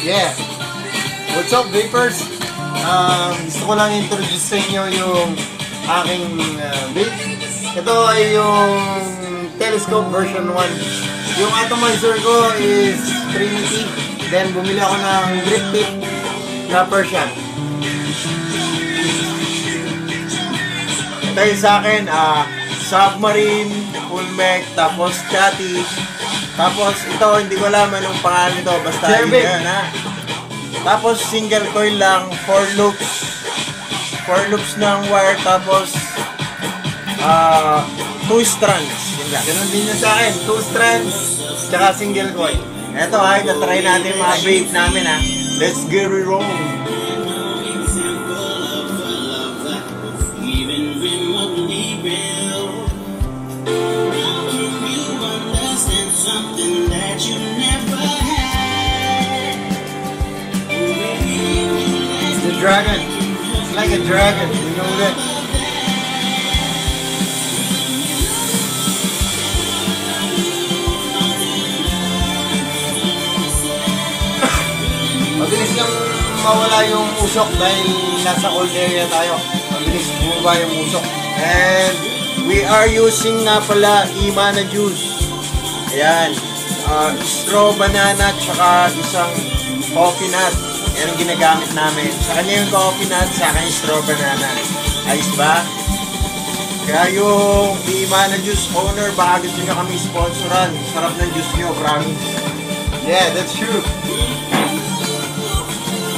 Yeah. What's up, vapers? Gusto ko lang introduce sa inyo yung aking vape. Ito ay yung Telescope version 1. Yung atomizer ko is Trinity. Then bumili ako ng grip tip na Persian. Ito yung sa akin, Submarine, Full Mech, tapos Chatty. Tapos ito, hindi ko alam anong pangalan nito, basta yun yan, ha. Tapos single coil lang, 4 loops. 4 loops ng wire, tapos 2 strands. Yun lang. Ganun din yun sa akin, 2 strands, tsaka single coil. Eto ha, itatry natin mga vape namin ha. Let's get it wrong. Something that you never had. It's the dragon. It's like a dragon. You know that? Mabilis lang mawala yung usok dahil nasa cold area tayo. Mabilis bumaba yung usok. And we are using nga pala Imana juice. Ayan, straw banana tsaka isang coffee nut. Yan ang ginagamit namin. Sa kanya yung coffee nut, sa akin yung straw banana. Ayos ba? Kaya yung Imana Juice owner, baka gusto nyo kami sponsoran. Sarap ng juice nyo, promise. Yeah, that's true.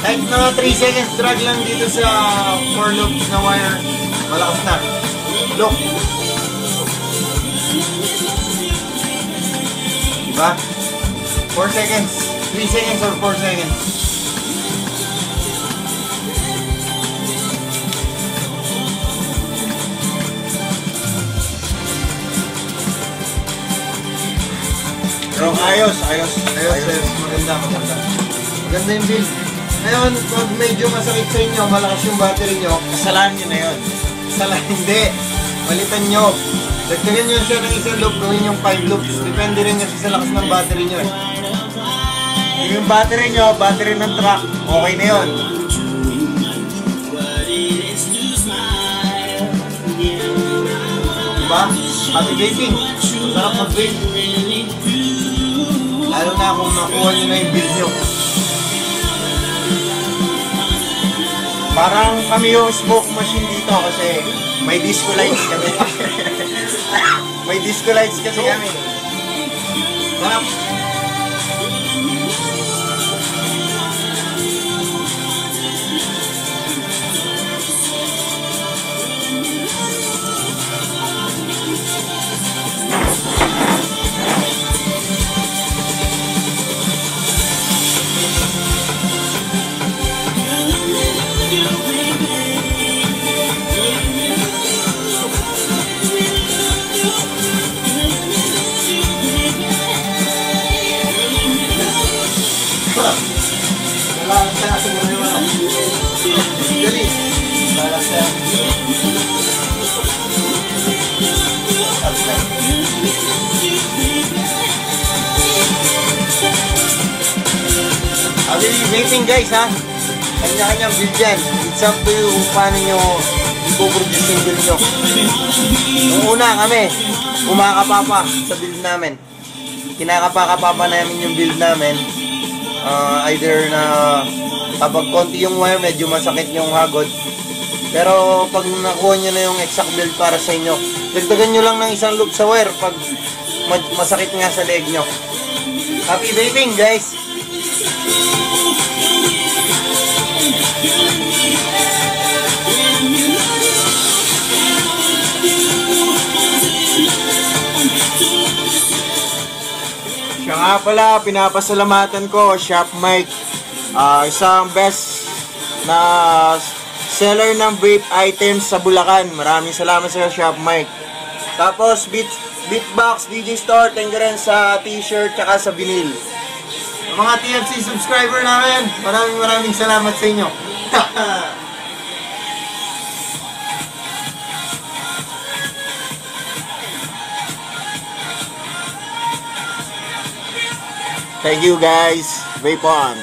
Kahit mga 3 seconds drag lang dito sa 4 loops na wire, malakas na. Look. Diba? 4 seconds. 3 seconds or 4 seconds. Pero ayos. Maganda. Maganda yung build. Ngayon, pag medyo masakit sa inyo, malakas yung battery nyo, kasalanan nyo na yun. Kasalanan, hindi. Palitan nyo. Dagdagan nyo siya ng isang loop, gawin yung 5 loops. Depende rin kasi sa lakas ng battery nyo. Yung battery nyo, battery ng truck, okay na yun. Diba? Happy vaping. Masarap mag-vape. Lalo na kung nakuha nyo na yung build nyo. Parang kami yung smoke machine dito kasi may disco lights kami. May disco lights kasi kami. Sarap. Vaping guys ha, kanya-kanyang build yan. It's up to you kung paano nyo ipoproduce yung build nyo. Nung una kami, kumakapapa sa build namin. Kinakapakapapa namin yung build namin. Either na kapag konti yung wire, medyo masakit yung hagod. Pero pag nakuha nyo na yung exact build para sa inyo, dagdagan nyo lang ng isang loop sa wire pag masakit nga sa leg nyo. Happy vaping guys! Siya nga pala, pinapasalamatan ko, Shop Mike. Isang best na seller ng vape items sa Bulacan. Maraming salamat sa Shop Mike. Tapos, Beatbox, DJ Store, thank you rin sa t-shirt tsaka sa vinyl. Mga TFC subscriber namin, maraming salamat sa inyo. Thank you guys. Vape on.